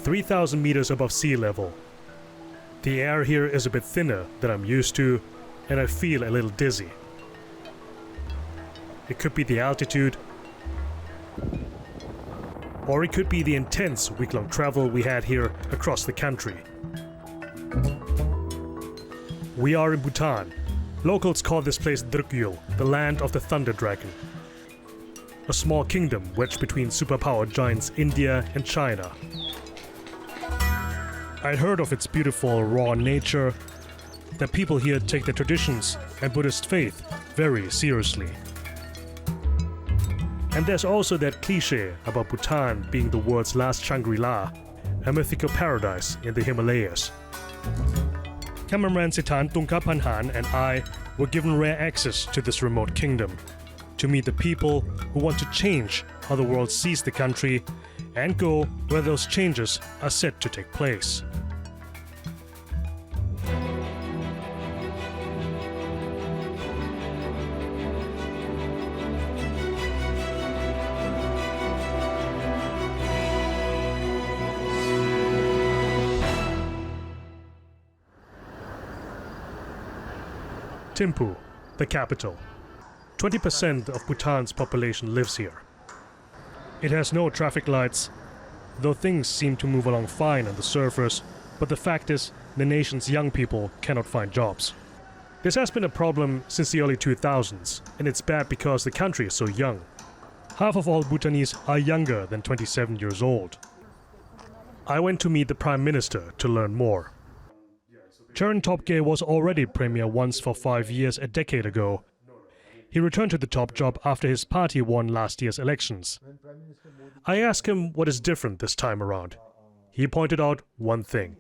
"3,000 meters above sea level. The air here is a bit thinner than I'm used to, and I feel a little dizzy. It could be the altitude, or it could be the intense week-long travel we had here across the country." We are in Bhutan. Locals call this place Drukyul, the land of the thunder dragon. A small kingdom wedged between superpower giants India and China. I'd heard of its beautiful raw nature, that people here take their traditions and Buddhist faith very seriously. And there's also that cliche about Bhutan being the world's last Shangri-La, a mythical paradise in the Himalayas. Cameraman Sitan Tungkapanhan and I were given rare access to this remote kingdom, to meet the people who want to change how the world sees the country and go where those changes are set to take place. Thimphu, the capital. 20% of Bhutan's population lives here. It has no traffic lights, though things seem to move along fine on the surface, but the fact is, the nation's young people cannot find jobs. This has been a problem since the early 2000s, and it's bad because the country is so young. Half of all Bhutanese are younger than 27 years old. I went to meet the Prime Minister to learn more. Charan Topge was already premier once for 5 years a decade ago. He returned to the top job after his party won last year's elections. I asked him what is different this time around. He pointed out one thing.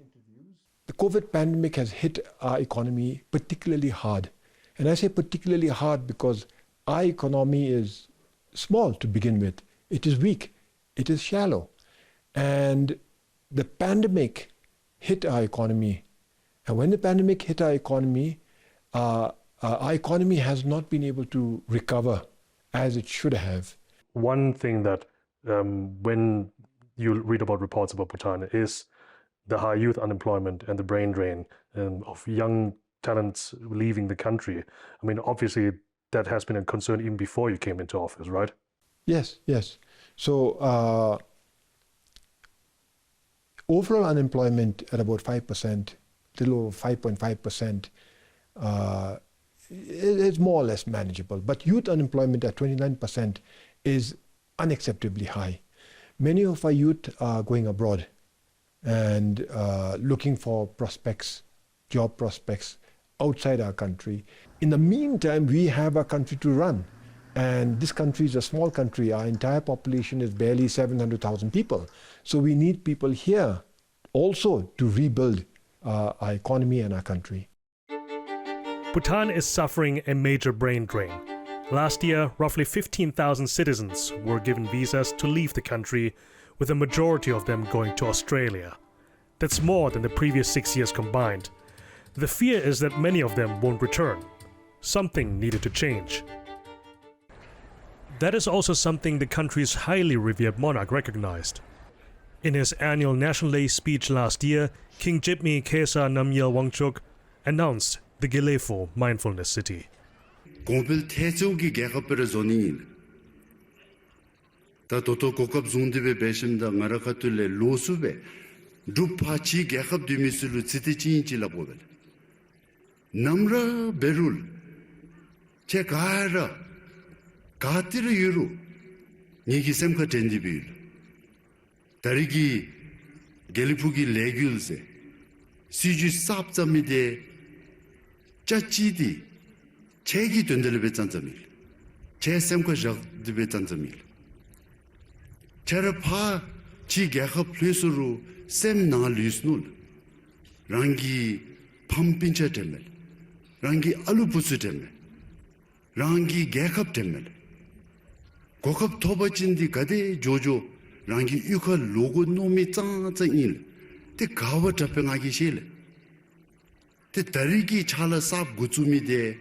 The COVID pandemic has hit our economy particularly hard. And I say particularly hard because our economy is small to begin with. It is weak. It is shallow. And the pandemic hit our economy. And when the pandemic hit our economy has not been able to recover as it should have. One thing that when you read about reports about Bhutan is the high youth unemployment and the brain drain of young talents leaving the country. I mean, obviously that has been a concern even before you came into office, right? Yes, yes. So overall unemployment at about 5%, little over 5.5%, is more or less manageable. But youth unemployment at 29% is unacceptably high. Many of our youth are going abroad and looking for prospects, job prospects outside our country. In the meantime, we have a country to run. And this country is a small country. Our entire population is barely 700,000 people. So we need people here also to rebuild our economy and our country. Bhutan is suffering a major brain drain. Last year, roughly 15,000 citizens were given visas to leave the country, with a majority of them going to Australia. That's more than the previous 6 years combined. The fear is that many of them won't return. Something needed to change. That is also something the country's highly revered monarch recognized. In his annual National Day speech last year, King Jigme Khesa Namgyel Wangchuk announced the Gelephu mindfulness city. 공bil 태조기 개갑벌의 존인 다 도토 고급 중대배 배심다 마라카툴레 로수베 루파치 개갑 뒤미술로 지티진지라 보벨 남라 베룰 제가라 가티르 유루 니기셈카 덴디빌 다리기 겔리푸기 레귤세 시주 쌉자미데 짜치디 제기 된들베 짠자밀 제셈과 적드베 짠자밀 제르파 지게가 플레스로 셈나 리스눌 랑기 팜핀차 데멜 랑기 알루푸스 데멜 랑기 게캅 데멜 고컵 토바진디 가데 조조 랑기 유카 로고 노미 짱짱일 데 가와 잡병하기 싫 데 다리기 차라 삽 구츠미데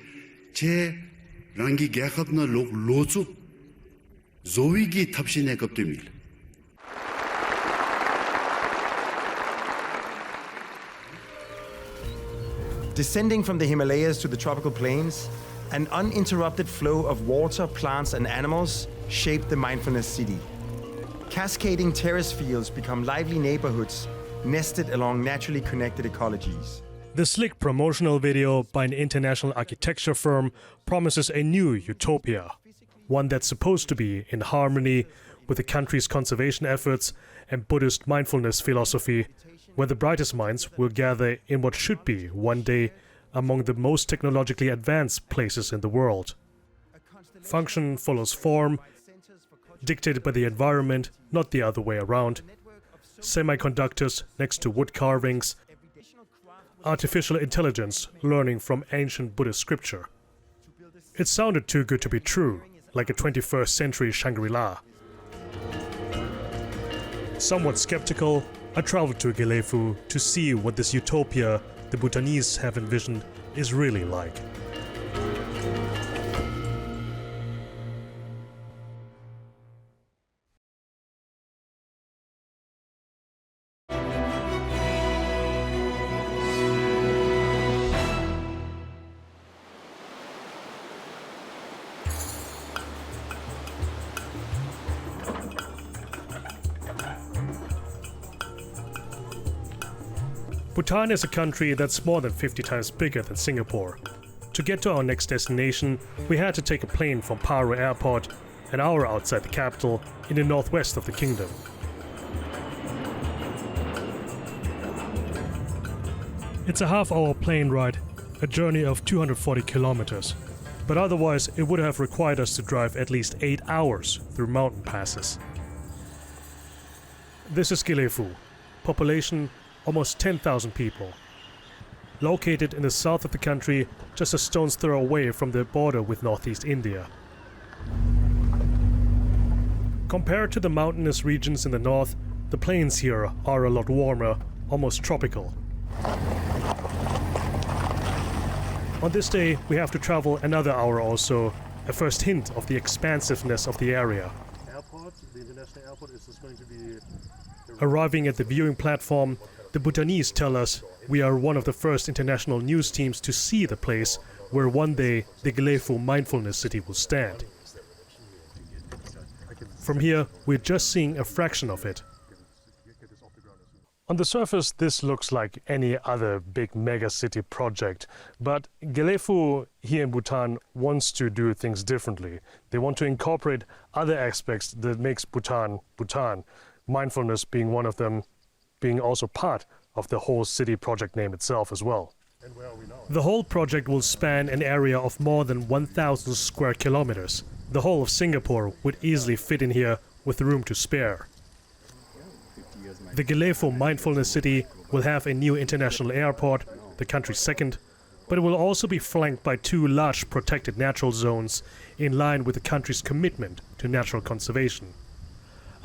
제 랑기 개갑나 로츠 조위기 탑신의 급됩니다. Descending from the Himalayas to the tropical plains, an uninterrupted flow of water, plants, and animals shaped the mindfulness city. Cascading terrace fields become lively neighborhoods nested along naturally connected ecologies. The slick promotional video by an international architecture firm promises a new utopia, one that's supposed to be in harmony with the country's conservation efforts and Buddhist mindfulness philosophy, where the brightest minds will gather in what should be, one day, among the most technologically advanced places in the world. Function follows form, dictated by the environment, not the other way around. Semiconductors next to wood carvings, artificial intelligence learning from ancient Buddhist scripture. It sounded too good to be true, like a 21st century Shangri-La. Somewhat skeptical, I traveled to Gelephu to see what this utopia the Bhutanese have envisioned is really like. Bhutan is a country that's more than 50 times bigger than Singapore. To get to our next destination, we had to take a plane from Paro Airport, an hour outside the capital, in the northwest of the kingdom. It's a half-hour plane ride, a journey of 240 kilometers. But otherwise, it would have required us to drive at least 8 hours through mountain passes. This is Gelephu, population almost 10,000 people. Located in the south of the country, just a stone's throw away from the border with northeast India. Compared to the mountainous regions in the north, the plains here are a lot warmer, almost tropical. On this day, we have to travel another hour or so, a first hint of the expansiveness of the area. The international airport is just going to be... Arriving at the viewing platform, the Bhutanese tell us we are one of the first international news teams to see the place where one day the Gelephu mindfulness city will stand. From here, we're just seeing a fraction of it. On the surface, this looks like any other big megacity project, but Gelephu here in Bhutan wants to do things differently. They want to incorporate other aspects that makes Bhutan, Bhutan, mindfulness being one of them, being also part of the whole city project name itself as well. And where are we now? The whole project will span an area of more than 1,000 square kilometers. The whole of Singapore would easily fit in here with room to spare. The Gelephu mindfulness city will have a new international airport, the country's second, but it will also be flanked by 2 large protected natural zones in line with the country's commitment to natural conservation.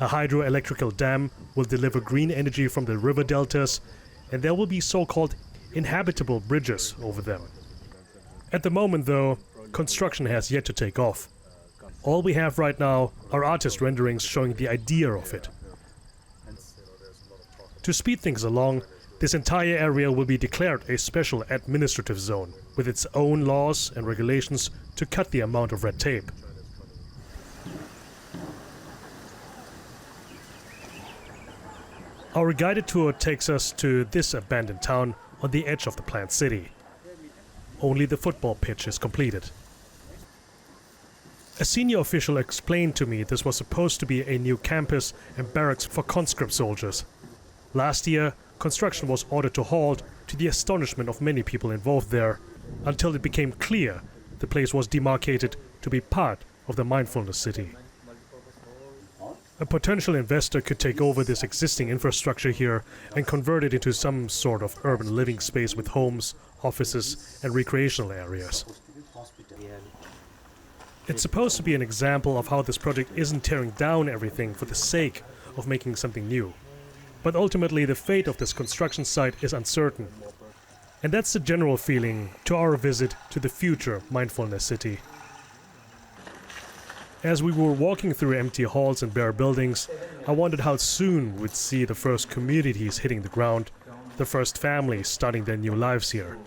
A hydroelectrical dam will deliver green energy from the river deltas, and there will be so-called inhabitable bridges over them. At the moment, though, construction has yet to take off. All we have right now are artist renderings showing the idea of it. To speed things along, this entire area will be declared a special administrative zone with its own laws and regulations to cut the amount of red tape. Our guided tour takes us to this abandoned town on the edge of the planned city. Only the football pitch is completed. A senior official explained to me this was supposed to be a new campus and barracks for conscript soldiers. Last year, construction was ordered to halt to the astonishment of many people involved there, until it became clear the place was demarcated to be part of the mindfulness city. A potential investor could take over this existing infrastructure here and convert it into some sort of urban living space with homes, offices, and recreational areas. It's supposed to be an example of how this project isn't tearing down everything for the sake of making something new. But ultimately, the fate of this construction site is uncertain. And that's the general feeling to our visit to the future mindfulness city. As we were walking through empty halls and bare buildings, I wondered how soon we'd see the first communities hitting the ground, the first families starting their new lives here.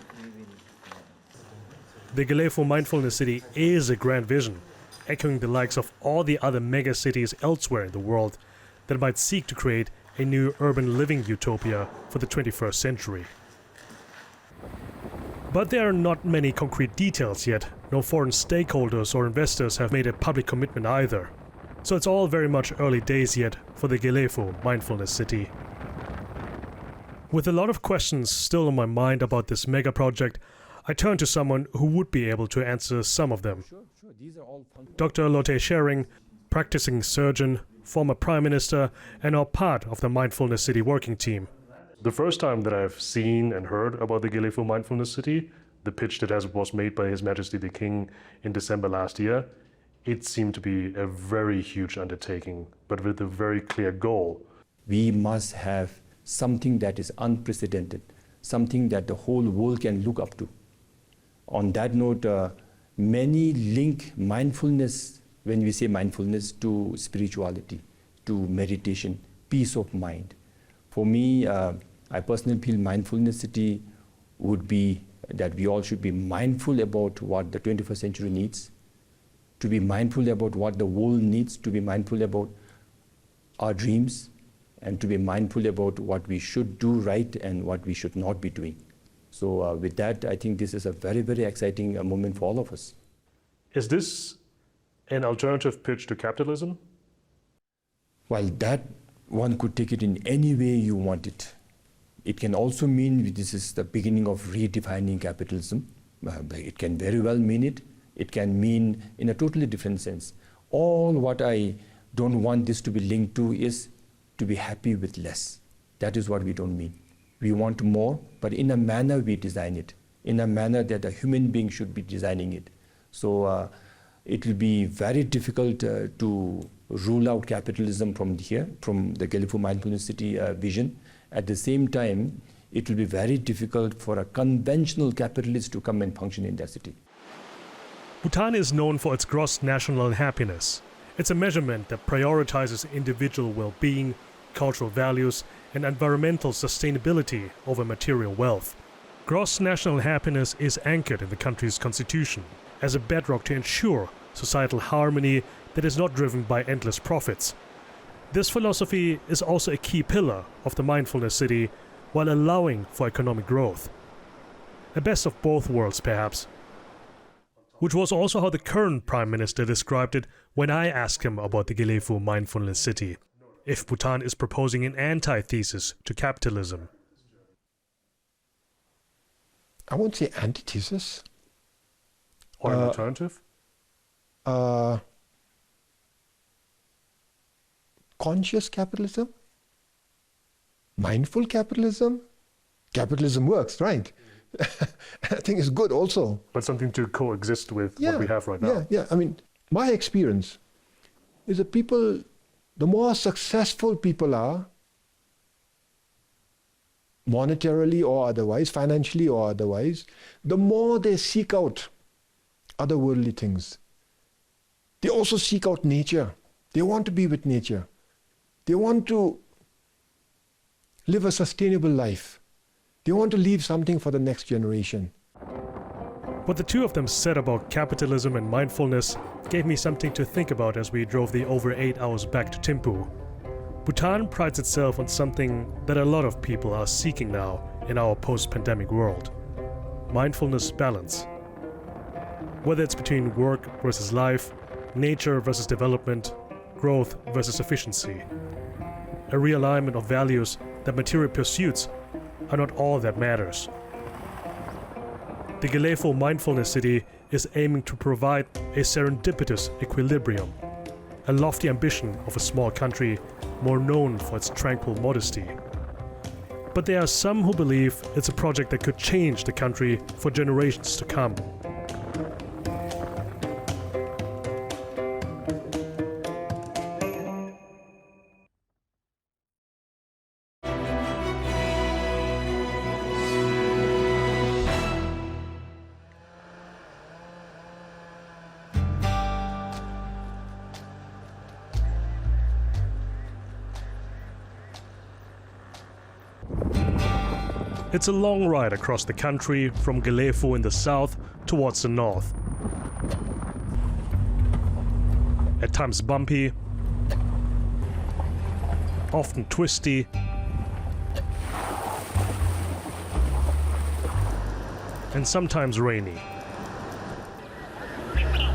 The Gelephu Mindfulness City is a grand vision, echoing the likes of all the other megacities elsewhere in the world that might seek to create a new urban living utopia for the 21st century. But there are not many concrete details yet. No foreign stakeholders or investors have made a public commitment either. So it's all very much early days yet for the Gelephu Mindfulness City. With a lot of questions still on my mind about this mega project, I turned to someone who would be able to answer some of them. Dr. Lotte Schering, practicing surgeon, former Prime Minister, and now part of the Mindfulness City working team. The first time that I've seen and heard about the Gelephu Mindfulness City, the pitch that was made by His Majesty the King in December last year, it seemed to be a very huge undertaking, but with a very clear goal. We must have something that is unprecedented, something that the whole world can look up to. On that note, many link mindfulness, when we say mindfulness, to spirituality, to meditation, peace of mind. For me, I personally feel mindfulness city would be that we all should be mindful about what the 21st century needs, to be mindful about what the world needs, to be mindful about our dreams, and to be mindful about what we should do right and what we should not be doing. So with that, I think this is a very, very exciting moment for all of us. Is this an alternative pitch to capitalism? Well, that one could take it in any way you want it. It can also mean this is the beginning of redefining capitalism. It can very well mean it. It can mean in a totally different sense. All what I don't want this to be linked to is to be happy with less. That is what we don't mean. We want more, but in a manner we design it, in a manner that a human being should be designing it. So it will be very difficult to rule out capitalism from here, from the Gelephu Mindfulness City vision. At the same time, it will be very difficult for a conventional capitalist to come and function in that city. Bhutan is known for its gross national happiness. It's a measurement that prioritizes individual well-being, cultural values, and environmental sustainability over material wealth. Gross national happiness is anchored in the country's constitution as a bedrock to ensure societal harmony that is not driven by endless profits. This philosophy is also a key pillar of the Mindfulness City while allowing for economic growth. A best of both worlds, perhaps. Which was also how the current Prime Minister described it when I asked him about the Gelephu Mindfulness City, if Bhutan is proposing an antithesis to capitalism. I won't say antithesis. Or an alternative? Conscious capitalism? Mindful capitalism? Capitalism works, right? I think it's good also. But something to coexist with what we have right now. Yeah. I mean, my experience is that people, the more successful people are, monetarily or otherwise, financially or otherwise, the more they seek out otherworldly things. They also seek out nature. They want to be with nature. They want to live a sustainable life. They want to leave something for the next generation. What the two of them said about capitalism and mindfulness gave me something to think about as we drove the over 8 hours back to Thimphu. Bhutan prides itself on something that a lot of people are seeking now in our post-pandemic world: mindfulness balance. Whether it's between work versus life, nature versus development, growth versus efficiency. A realignment of values that material pursuits are not all that matters. The Gelephu Mindfulness City is aiming to provide a serendipitous equilibrium, a lofty ambition of a small country more known for its tranquil modesty. But there are some who believe it's a project that could change the country for generations to come. It's a long ride across the country from Gelephu in the south towards the north. At times bumpy, often twisty, and sometimes rainy.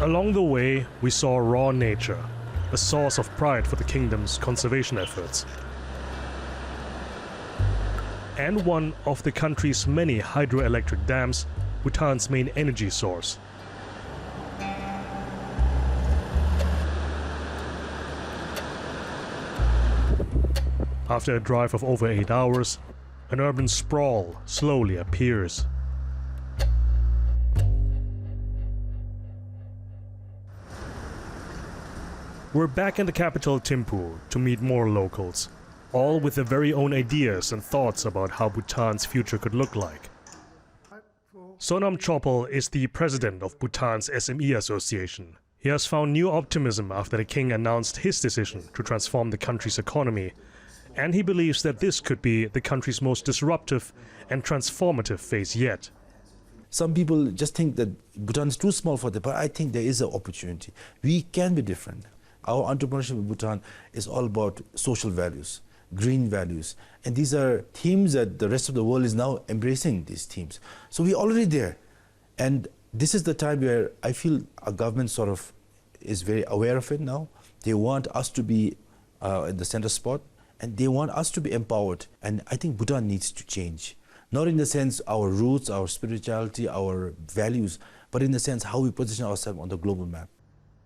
Along the way, we saw raw nature, a source of pride for the kingdom's conservation efforts, and one of the country's many hydroelectric dams, Bhutan's main energy source. After a drive of over 8 hours, an urban sprawl slowly appears. We're back in the capital Thimphu to meet more locals, all with their very own ideas and thoughts about how Bhutan's future could look like. Sonam Chopal is the president of Bhutan's SME Association. He has found new optimism after the king announced his decision to transform the country's economy, and he believes that this could be the country's most disruptive and transformative phase yet. Some people just think that Bhutan is too small for that, but I think there is an opportunity. We can be different. Our entrepreneurship in Bhutan is all about social values, green values, and these are themes that the rest of the world is now embracing, these themes. So we're already there, and this is the time where I feel our government sort of is very aware of it now. They want us to be in the center spot, and they want us to be empowered, and I think Bhutan needs to change. Not in the sense our roots, our spirituality, our values, but in the sense how we position ourselves on the global map.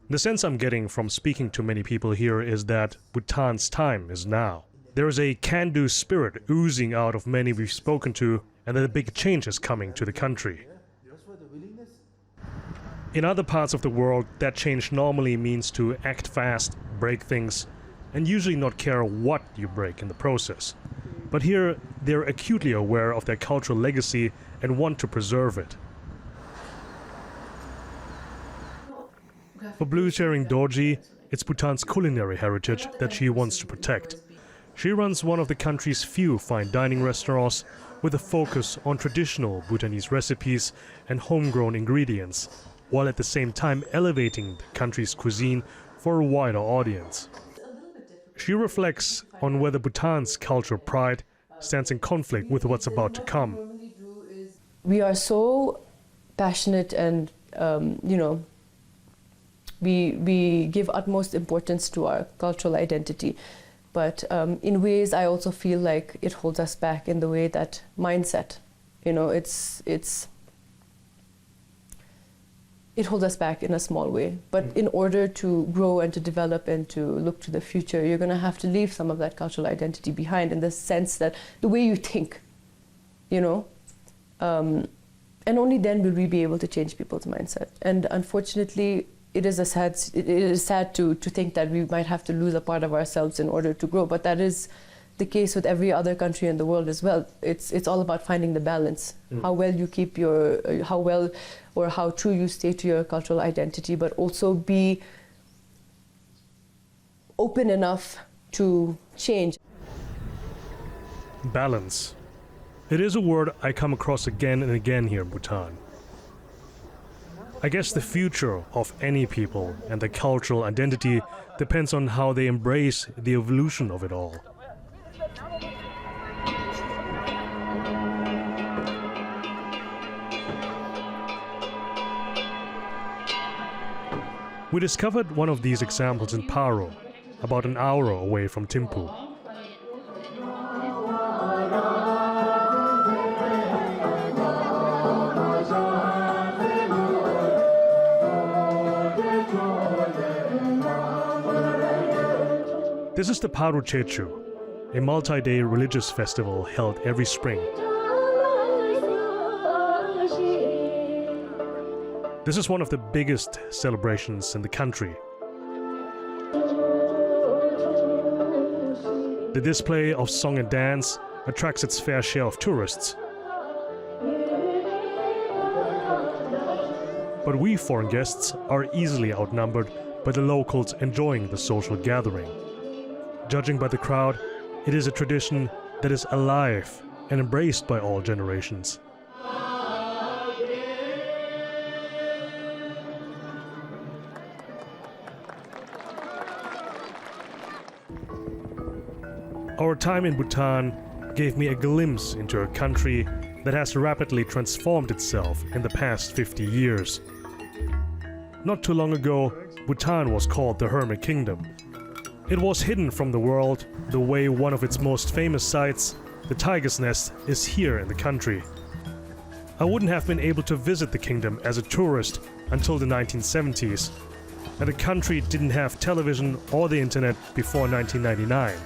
The sense I'm getting from speaking to many people here is that Bhutan's time is now. There is a can-do spirit oozing out of many we've spoken to, and that a big change is coming to the country. In other parts of the world, that change normally means to act fast, break things, and usually not care what you break in the process. But here, they're acutely aware of their cultural legacy and want to preserve it. For blue-sharing Dorji, it's Bhutan's culinary heritage that she wants to protect. She runs one of the country's few fine dining restaurants with a focus on traditional Bhutanese recipes and homegrown ingredients, while at the same time elevating the country's cuisine for a wider audience. She reflects on whether Bhutan's cultural pride stands in conflict with what's about to come. We are so passionate and, we give utmost importance to our cultural identity. But in ways, I also feel like it holds us back in the way that mindset, it holds us back in a small way. But in order to grow and to develop and to look to the future, you're going to have to leave some of that cultural identity behind, in the sense that the way you think, and only then will we be able to change people's mindset. And unfortunately, it is sad to think that we might have to lose a part of ourselves in order to grow, but that is the case with every other country in the world as well. It's all about finding the balance, how well you keep how well or how true you stay to your cultural identity, but also be open enough to change. Balance. It is a word I come across again and again here in Bhutan. I guess the future of any people and their cultural identity depends on how they embrace the evolution of it all. We discovered one of these examples in Paro, about an hour away from Thimphu. This is the Paro Chechu, a multi-day religious festival held every spring. This is one of the biggest celebrations in the country. The display of song and dance attracts its fair share of tourists. But we foreign guests are easily outnumbered by the locals enjoying the social gathering. Judging by the crowd, it is a tradition that is alive and embraced by all generations. Our time in Bhutan gave me a glimpse into a country that has rapidly transformed itself in the past 50 years. Not too long ago, Bhutan was called the Hermit Kingdom. It was hidden from the world the way one of its most famous sites, the Tiger's Nest, is here in the country. I wouldn't have been able to visit the kingdom as a tourist until the 1970s, and the country didn't have television or the internet before 1999.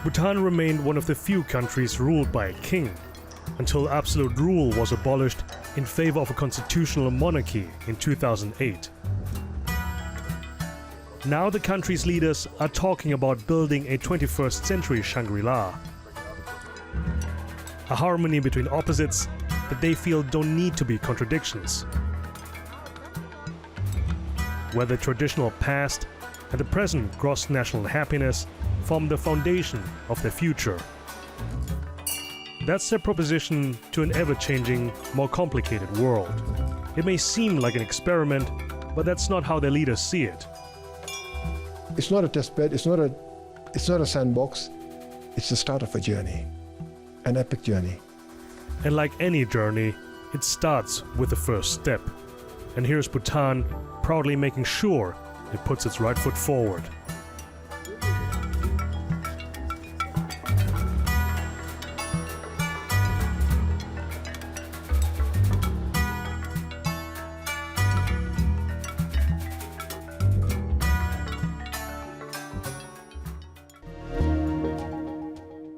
Bhutan remained one of the few countries ruled by a king, until absolute rule was abolished in favor of a constitutional monarchy in 2008. Now the country's leaders are talking about building a 21st century Shangri-La. A harmony between opposites that they feel don't need to be contradictions. Where the traditional past and the present gross national happiness form the foundation of their future. That's their proposition to an ever-changing, more complicated world. It may seem like an experiment, but that's not how their leaders see it. It's not a test bed, it's not a sandbox, it's the start of a journey, an epic journey. And like any journey, it starts with the first step. And here's Bhutan proudly making sure it puts its right foot forward.